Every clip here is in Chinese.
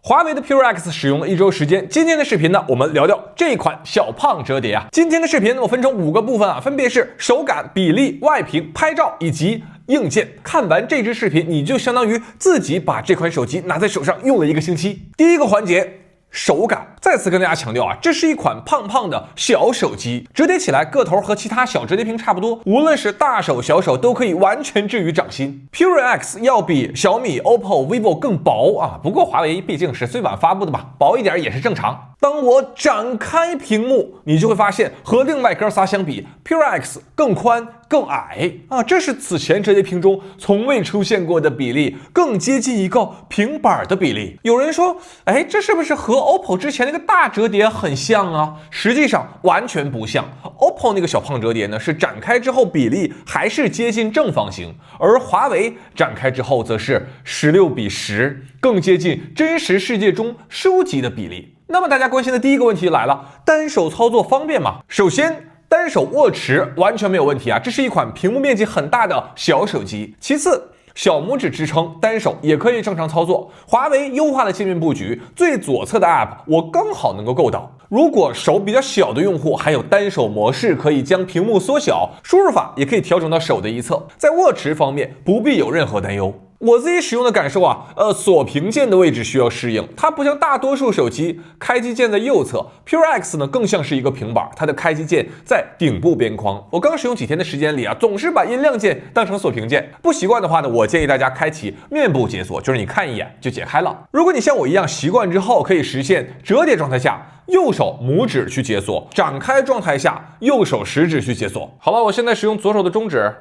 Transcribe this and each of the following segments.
华为的 PureX 使用了1周时间。今天的视频呢，我们聊聊这款小胖折叠啊。今天的视频我分成5个部分啊，分别是手感、比例、外屏、拍照以及硬件。看完这支视频，你就相当于自己把这款手机拿在手上用了1个星期。第一个环节。手感，再次跟大家强调啊，这是一款胖胖的小手机，折叠起来个头和其他小折叠屏差不多，无论是大手小手都可以完全置于掌心。PureX 要比小米、OPPO、vivo 更薄啊，不过华为毕竟是最晚发布的吧，薄一点也是正常。当我展开屏幕，你就会发现和另外哥仨相比 ，PureX 更宽更矮啊，这是此前折叠屏中从未出现过的比例，更接近一个平板的比例。有人说，哎，这是不是和 OPPO 之前那个大折叠很像啊？实际上完全不像。OPPO 那个小胖折叠呢，是展开之后比例还是接近正方形，而华为展开之后则是16:10，更接近真实世界中书籍的比例。那么大家关心的第一个问题来了，单手操作方便吗？首先，单手握持完全没有问题啊，这是一款屏幕面积很大的小手机。其次，小拇指支撑，单手也可以正常操作。华为优化了界面布局，最左侧的 App 我刚好能够够到。如果手比较小的用户，还有单手模式，可以将屏幕缩小，输入法也可以调整到手的一侧。在握持方面，不必有任何担忧。我自己使用的感受啊，锁屏键的位置需要适应，它不像大多数手机开机键在右侧 ，PureX 呢更像是一个平板，它的开机键在顶部边框。我刚使用几天的时间里啊，总是把音量键当成锁屏键，不习惯的话呢，我建议大家开启面部解锁，就是你看一眼就解开了。如果你像我一样习惯之后，可以实现折叠状态下右手拇指去解锁，展开状态下右手食指去解锁。好了，我现在使用左手的中指，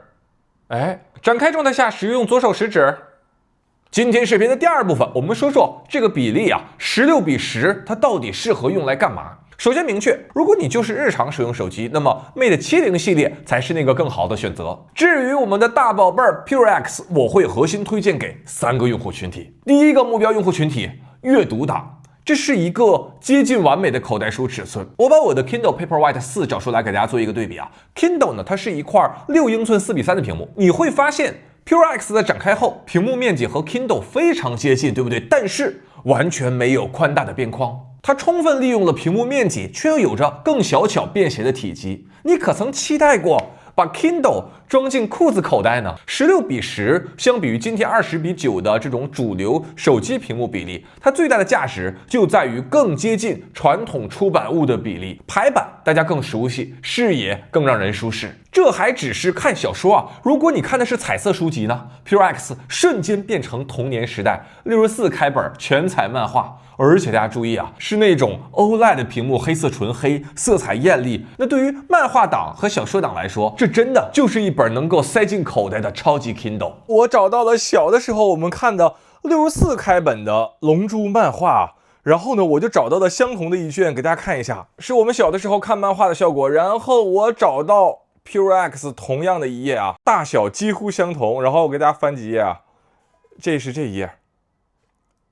展开状态下使用左手食指。今天视频的第二部分，我们说说这个比例啊，16:10，它到底适合用来干嘛？首先明确，如果你就是日常使用手机，那么 Mate 70系列才是那个更好的选择。至于我们的大宝贝儿 PureX， 我会核心推荐给3个用户群体。第一个目标用户群体，阅读党。这是一个接近完美的口袋书尺寸。我把我的 Kindle Paperwhite 4找出来给大家做一个对比啊。Kindle 呢，它是一块6英寸4:3的屏幕，你会发现PureX 的展开后，屏幕面积和 Kindle 非常接近，对不对？但是完全没有宽大的边框，它充分利用了屏幕面积，却又有着更小巧便携的体积。你可曾期待过把 Kindle 装进裤子口袋呢？16:10相比于今天20:9的这种主流手机屏幕比例，它最大的价值就在于更接近传统出版物的比例。排版大家更熟悉，视野更让人舒适。这还只是看小说啊，如果你看的是彩色书籍呢 ，PureX 瞬间变成童年时代64开本全彩漫画。而且大家注意啊，是那种 OLED 的屏幕，黑色纯黑，色彩艳丽。那对于漫画党和小说党来说，这真的就是一本能够塞进口袋的超级 Kindle。我找到了小的时候我们看的64开本的龙珠漫画，然后呢，我就找到了相同的一卷给大家看一下，是我们小的时候看漫画的效果。然后我找到 PureX 同样的一页啊，大小几乎相同。然后我给大家翻几页啊，这是这一页。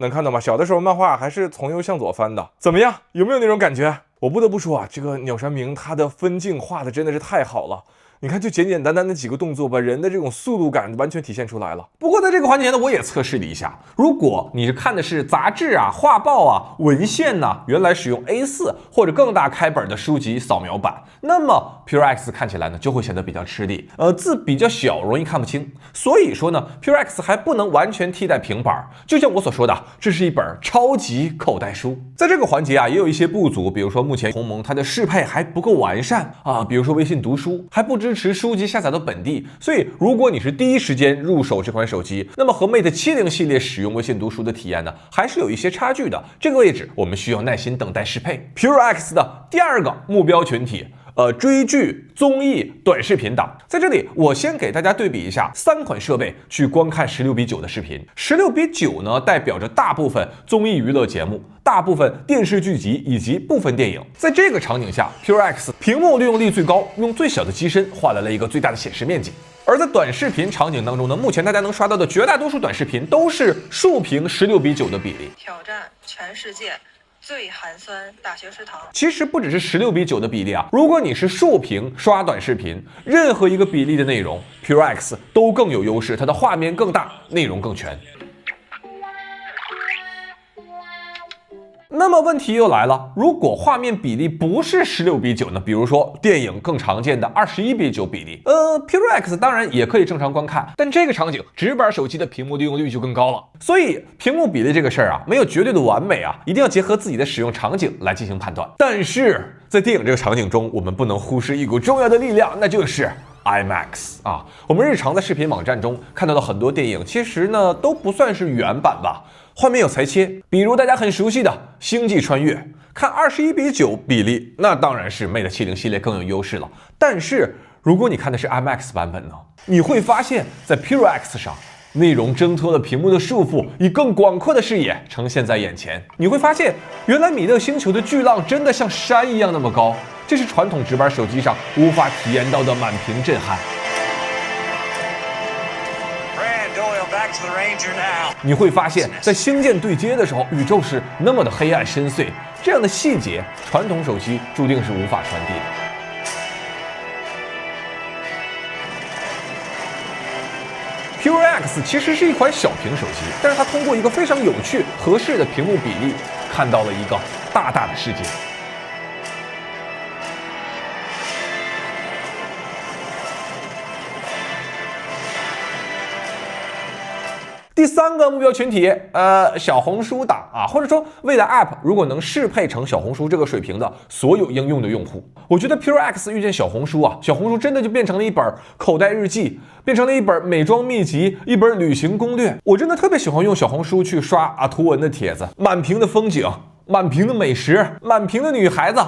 能看到吗？小的时候漫画还是从右向左翻的，怎么样？有没有那种感觉？我不得不说啊，这个鸟山明他的分镜画的真的是太好了。你看，就简简单单的几个动作，把人的这种速度感完全体现出来了。不过在这个环节呢，我也测试了一下，如果你是看的是杂志啊、画报啊、文献呐，原来使用 A4 或者更大开本的书籍扫描版，那么 PureX 看起来呢就会显得比较吃力，字比较小，容易看不清。所以说呢 ，PureX 还不能完全替代平板。就像我所说的，这是一本超级口袋书。在这个环节啊，也有一些不足，比如说目前鸿蒙它的适配还不够完善啊，比如说微信读书还不支持书籍下载到本地，所以如果你是第一时间入手这款手机，那么和 Mate 70系列使用微信读书的体验呢，还是有一些差距的。这个位置我们需要耐心等待适配。PureX 的第二个目标群体。追剧、综艺、短视频党，在这里我先给大家对比一下3款设备去观看16:9的视频。16:9呢，代表着大部分综艺娱乐节目、大部分电视剧集以及部分电影。在这个场景下 ，PureX 屏幕利用率最高，用最小的机身换来了一个最大的显示面积。而在短视频场景当中呢，目前大家能刷到的绝大多数短视频都是竖屏16:9的比例。挑战全世界最寒酸大学食堂。其实不只是16:9的比例啊，如果你是竖屏刷短视频，任何一个比例的内容 ，PureX 都更有优势，它的画面更大，内容更全。那么问题又来了，如果画面比例不是16:9呢？比如说电影更常见的21:9比例，ProX 当然也可以正常观看，但这个场景直板手机的屏幕利用率就更高了。所以屏幕比例这个事儿啊，没有绝对的完美啊，一定要结合自己的使用场景来进行判断。但是在电影这个场景中，我们不能忽视一股重要的力量，那就是IMAX 啊。我们日常在视频网站中看到的很多电影，其实呢都不算是原版吧。画面有裁切，比如大家很熟悉的《星际穿越》，看21:9比例，那当然是 Mate70系列更有优势了。但是如果你看的是 IMAX 版本呢，你会发现在 ProX 上，内容挣脱了屏幕的束缚，以更广阔的视野呈现在眼前。你会发现，原来米勒星球的巨浪真的像山一样那么高，这是传统直板手机上无法体验到的满屏震撼。你会发现在星舰对接的时候，宇宙是那么的黑暗深邃，这样的细节传统手机注定是无法传递的。ProX 其实是一款小屏手机，但是它通过一个非常有趣合适的屏幕比例，看到了一个大大的世界。第三个目标群体，小红书党啊，或者说未来 App 如果能适配成小红书这个水平的所有应用的用户，我觉得 ProX 遇见小红书啊，小红书真的就变成了一本口袋日记，变成了一本美妆秘籍，一本旅行攻略。我真的特别喜欢用小红书去刷图文的帖子，满屏的风景，满屏的美食，满屏的女孩子，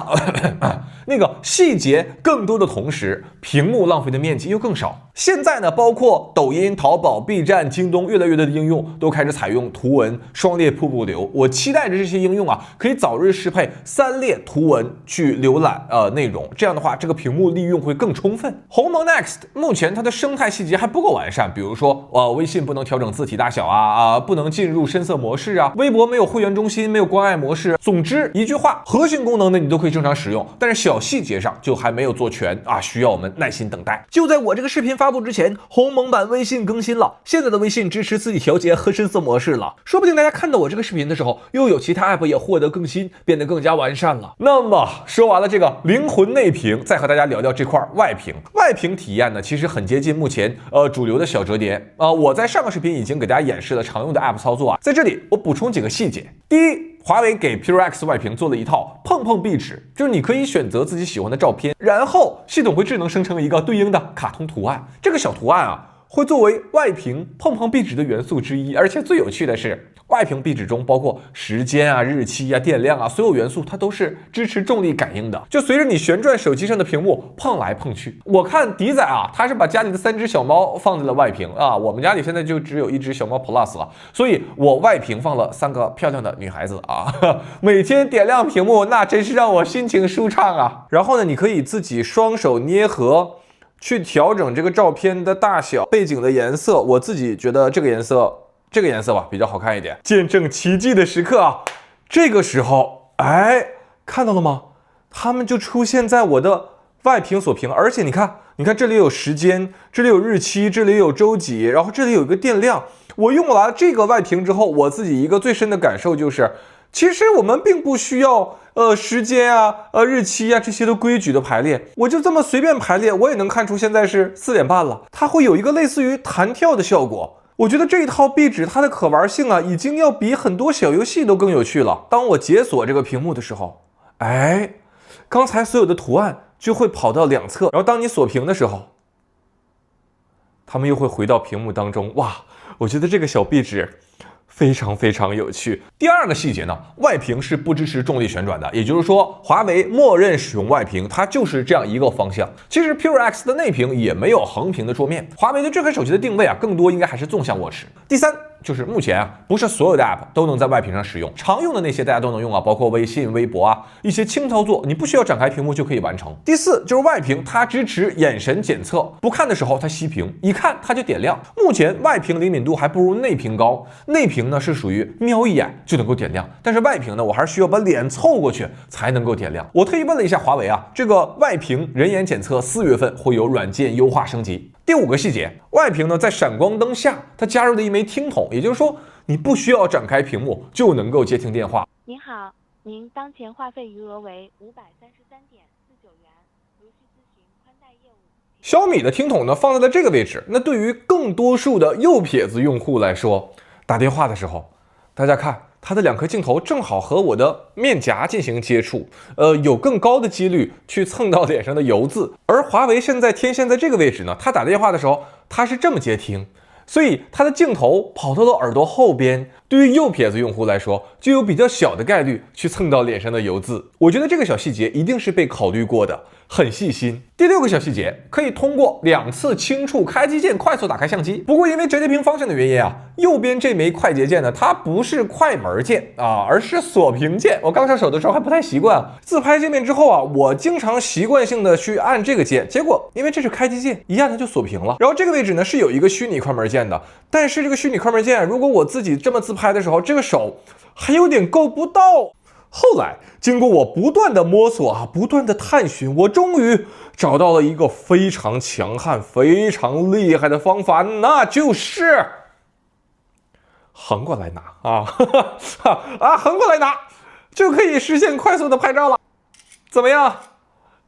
那个细节更多的同时，屏幕浪费的面积又更少。现在呢，包括抖音、淘宝、B 站、京东，越来越多的应用都开始采用图文双列瀑布流。我期待着这些应用啊，可以早日适配3列图文去浏览内容，这样的话，这个屏幕利用会更充分。鸿蒙 Next 目前它的生态细节还不够完善，比如说微信不能调整字体大小啊，不能进入深色模式啊，微博没有会员中心，没有关爱模式。总之一句话，核心功能呢你都可以正常使用，但是小细节上就还没有做全啊，需要我们耐心等待。就在我这个视频发布之前，鸿蒙版微信更新了，现在的微信支持自己调节和深色模式了，说不定大家看到我这个视频的时候，又有其他 app 也获得更新，变得更加完善了。那么说完了这个灵魂内屏，再和大家聊聊这块外屏。外屏体验呢，其实很接近目前主流的小折叠我在上个视频已经给大家演示了常用的 app 操作啊，在这里我补充几个细节。第一，华为给 ProX 外屏做了一套碰碰壁纸，就是你可以选择自己喜欢的照片，然后系统会智能生成一个对应的卡通图案。这个小图案啊，会作为外屏碰碰壁纸的元素之一。而且最有趣的是，外屏壁纸中包括时间啊、日期啊、电量啊，所有元素它都是支持重力感应的，就随着你旋转手机上的屏幕碰来碰去。我看迪仔啊，他是把家里的3只小猫放在了外屏啊，我们家里现在就只有1只小猫 Plus 了，所以我外屏放了3个漂亮的女孩子啊，每天点亮屏幕，那真是让我心情舒畅啊。然后呢，你可以自己双手捏合，去调整这个照片的大小、背景的颜色。我自己觉得这个颜色吧比较好看一点。见证奇迹的时刻啊！这个时候，哎，看到了吗？它们就出现在我的外屏锁屏，而且你看这里有时间，这里有日期，这里有周几，然后这里有一个电量。我用完这个外屏之后，我自己一个最深的感受就是，其实我们并不需要时间啊、日期啊这些的规矩的排列，我就这么随便排列，我也能看出现在是4点半了。它会有一个类似于弹跳的效果。我觉得这一套壁纸它的可玩性啊，已经要比很多小游戏都更有趣了。当我解锁这个屏幕的时候，哎，刚才所有的图案就会跑到两侧，然后当你锁屏的时候，它们又会回到屏幕当中。哇，我觉得这个小壁纸非常非常有趣。第二个细节呢，外屏是不支持重力旋转的，也就是说，华为默认使用外屏，它就是这样一个方向。其实 ProX 的内屏也没有横屏的桌面，华为对这款手机的定位啊，更多应该还是纵向握持。第三，就是目前啊，不是所有的 App 都能在外屏上使用，常用的那些大家都能用啊，包括微信、微博啊，一些轻操作，你不需要展开屏幕就可以完成。第四，就是外屏它支持眼神检测，不看的时候它熄屏，一看它就点亮。目前外屏灵敏度还不如内屏高，内屏呢是属于瞄一眼就能够点亮，但是外屏呢，我还是需要把脸凑过去才能够点亮。我特意问了一下华为啊，这个外屏人眼检测4月份会有软件优化升级。第5个细节，外屏呢在闪光灯下，它加入了一枚听筒，也就是说你不需要展开屏幕就能够接听电话。您好，您当前话费余额为533.49元，如需咨询宽带业务。小米的听筒呢放在了这个位置，那对于更多数的右撇子用户来说，打电话的时候，大家看它的2颗镜头正好和我的面颊进行接触，有更高的几率去蹭到脸上的油渍。而华为现在天线在这个位置呢，它打电话的时候，它是这么接听。所以它的镜头跑到了耳朵后边，对于右撇子用户来说，就有比较小的概率去蹭到脸上的油渍。我觉得这个小细节一定是被考虑过的，很细心。第6个小细节，可以通过2次轻触开机键快速打开相机。不过因为折叠屏方向的原因啊，右边这枚快捷键呢，它不是快门键啊，而是锁屏键。我刚上手的时候还不太习惯啊。自拍界面之后啊，我经常习惯性的去按这个键，结果因为这是开机键，一按它就锁屏了。然后这个位置呢是有一个虚拟快门键的，但是这个虚拟快门键，如果我自己这么自拍的时候，这个手还有点够不到。后来经过我不断的摸索啊，不断的探寻，我终于找到了一个非常强悍、非常厉害的方法，那就是横过来拿啊，横过来拿就可以实现快速的拍照了。怎么样？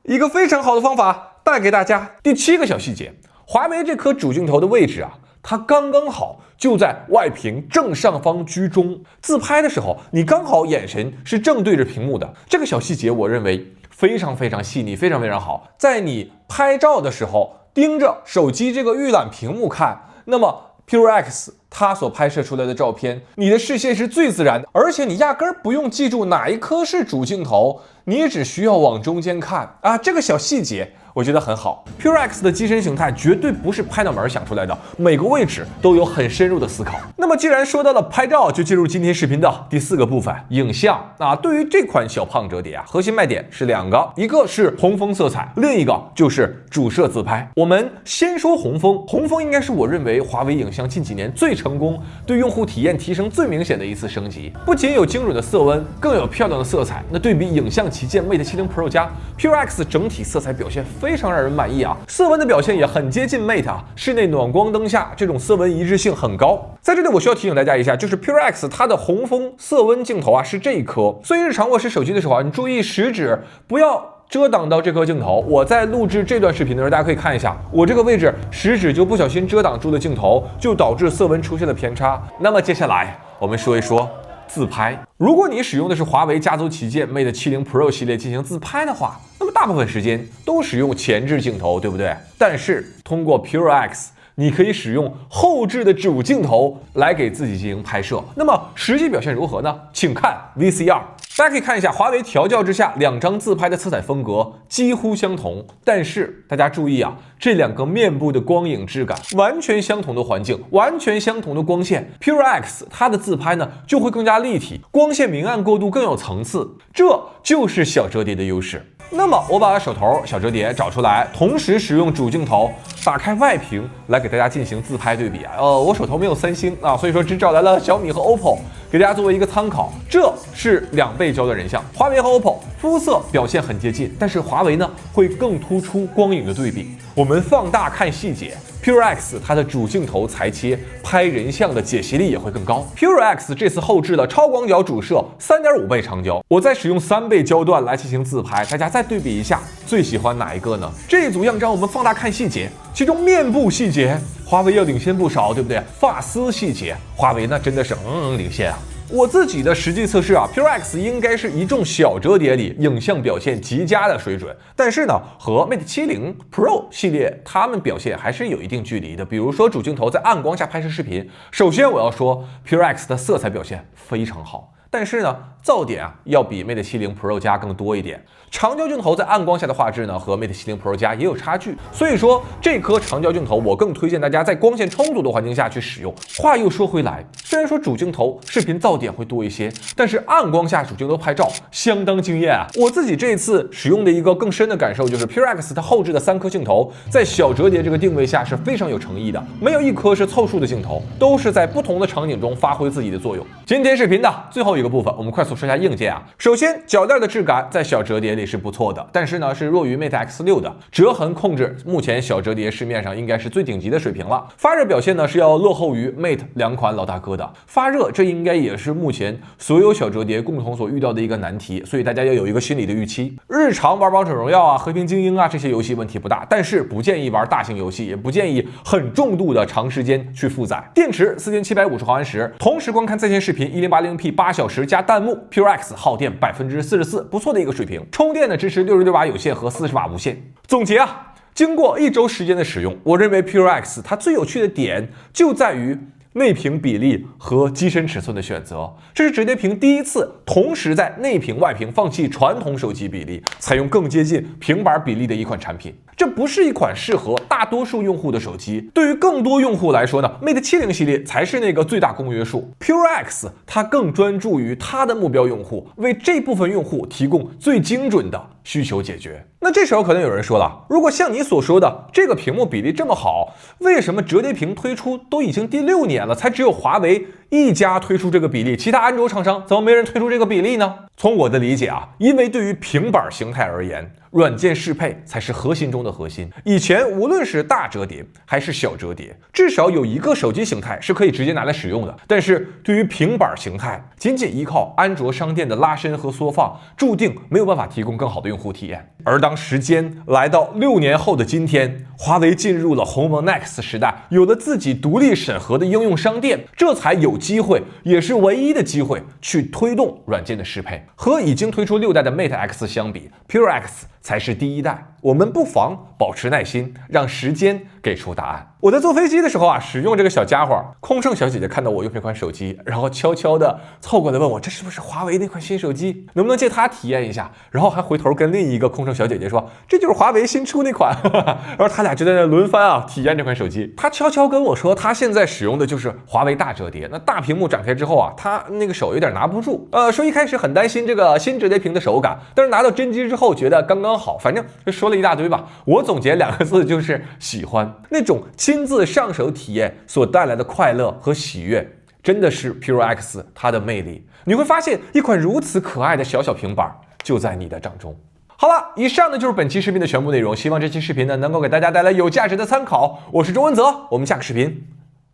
一个非常好的方法带给大家。第7个小细节，华为这颗主镜头的位置啊，它刚刚好就在外屏正上方居中，自拍的时候你刚好眼神是正对着屏幕的。这个小细节我认为非常非常细腻，非常非常好。在你拍照的时候盯着手机这个预览屏幕看，那么 PureX 它所拍摄出来的照片，你的视线是最自然的，而且你压根儿不用记住哪一颗是主镜头，你也只需要往中间看啊。这个小细节我觉得很好。PureX 的机身形态绝对不是拍脑门想出来的，每个位置都有很深入的思考。那么既然说到了拍照，就进入今天视频的第4个部分，影像啊。对于这款小胖折叠啊，核心卖点是2个，一个是红枫色彩，另一个就是主摄自拍。我们先说红枫，红枫应该是我认为华为影像近几年最成功，对用户体验提升最明显的一次升级。不仅有精准的色温，更有漂亮的色彩。那对比影像旗舰 Mate 70 Pro 加 PureX 整体色彩表现非常让人满意啊，色温的表现也很接近 Mate 啊，室内暖光灯下这种色温一致性很高。在这里我需要提醒大家一下，就是 PureX 它的红枫色温镜头啊是这一颗，所以日常握持手机的时候啊，你注意食指不要遮挡到这颗镜头。我在录制这段视频的时候，大家可以看一下，我这个位置食指就不小心遮挡住了镜头，就导致色温出现了偏差。那么接下来我们说一说自拍。如果你使用的是华为家族旗舰 Mate 70 Pro 系列进行自拍的话，那么大部分时间都使用前置镜头，对不对？但是通过 PureX， 你可以使用后置的主镜头来给自己进行拍摄。那么实际表现如何呢？请看 VCR。大家可以看一下，华为调教之下2张自拍的色彩风格几乎相同，但是大家注意啊，这2个面部的光影质感完全相同的环境，完全相同的光线 ，PureX 它的自拍呢就会更加立体，光线明暗过渡更有层次，这就是小折叠的优势。那么我把手头小折叠找出来，同时使用主镜头打开外屏来给大家进行自拍对比啊。我手头没有3星啊，所以说只找来了小米和 OPPO 给大家作为一个参考。这是2倍焦段人像，华为和 OPPO 肤色表现很接近，但是华为呢会更突出光影的对比。我们放大看细节，PureX 它的主镜头裁切拍人像的解析力也会更高。PureX 这次后置了超广角主摄3.5倍长焦，我再使用3倍焦段来进行自拍，大家再对比一下，最喜欢哪一个呢？这一组样张我们放大看细节，其中面部细节华为要领先不少，对不对？发丝细节华为呢真的是领先啊。我自己的实际测试啊 ，PureX 应该是一众小折叠里影像表现极佳的水准，但是呢，和 Mate 70 Pro 系列它们表现还是有一定距离的。比如说主镜头在暗光下拍摄视频，首先我要说 PureX 的色彩表现非常好，但是呢，噪点啊要比 Mate 70 Pro 加更多一点。长焦镜头在暗光下的画质呢，和 Mate 70 Pro 加也有差距，所以说这颗长焦镜头我更推荐大家在光线充足的环境下去使用。话又说回来，虽然说主镜头视频噪点会多一些，但是暗光下主镜头拍照相当惊艳啊！我自己这一次使用的一个更深的感受就是 PureX 它后置的3颗镜头在小折叠这个定位下是非常有诚意的，没有一颗是凑数的镜头，都是在不同的场景中发挥自己的作用。今天视频的最后一个个部分，我们快速说一下硬件啊。首先，铰链的质感在小折叠里是不错的，但是呢是弱于 Mate X6的，折痕控制目前小折叠市面上应该是最顶级的水平了。发热表现呢是要落后于 Mate 两款老大哥的。发热这应该也是目前所有小折叠共同所遇到的一个难题，所以大家要有一个心理的预期。日常玩王者荣耀啊、和平精英啊这些游戏问题不大，但是不建议玩大型游戏，也不建议很重度的长时间去负载。电池4750毫安时，同时观看在线视频 1080p 8小时加弹幕 ，PureX 耗电44%，不错的一个水平。充电呢支持66瓦有线和40瓦无线。总结啊，经过1周时间的使用，我认为 PureX 它最有趣的点就在于内屏比例和机身尺寸的选择，这是折叠屏第一次同时在内屏外屏放弃传统手机比例，采用更接近平板比例的一款产品。这不是一款适合大多数用户的手机，对于更多用户来说呢 ，Mate 70系列才是那个最大公约数。PureX 它更专注于它的目标用户，为这部分用户提供最精准的需求解决。那这时候可能有人说了，如果像你所说的这个屏幕比例这么好，为什么折叠屏推出都已经第6年了，才只有华为一家推出这个比例，其他安卓厂商怎么没人推出这个比例呢？从我的理解啊，因为对于平板形态而言，软件适配才是核心中的核心。以前无论是大折叠还是小折叠，至少有一个手机形态是可以直接拿来使用的。但是对于平板形态，仅仅依靠安卓商店的拉伸和缩放，注定没有办法提供更好的用户体验。而当时间来到6年后的今天，华为进入了鸿蒙 Next 时代，有了自己独立审核的应用商店，这才有机会，也是唯一的机会去推动软件的适配。和已经推出6代的 Mate X 相比， PureX 才是第一代。我们不妨保持耐心，让时间给出答案。我在坐飞机的时候啊，使用这个小家伙，空乘小姐姐看到我用这款手机，然后悄悄的凑过来问我，这是不是华为那款新手机，能不能借它体验一下？然后还回头跟另一个空乘小姐姐说，这就是华为新出那款。然后他俩就在那轮番啊体验这款手机。他悄悄跟我说，他现在使用的就是华为大折叠，那大屏幕展开之后啊，他那个手有点拿不住。说一开始很担心这个新折叠屏的手感，但是拿到真机之后觉得刚刚好，反正就说了一大堆吧。我总结2个字，就是喜欢。那种亲自上手体验所带来的快乐和喜悦，真的是 PureX 它的魅力。你会发现一款如此可爱的小平板就在你的掌中。好了，以上呢就是本期视频的全部内容，希望这期视频呢能够给大家带来有价值的参考。我是周文泽，我们下个视频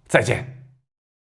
再见。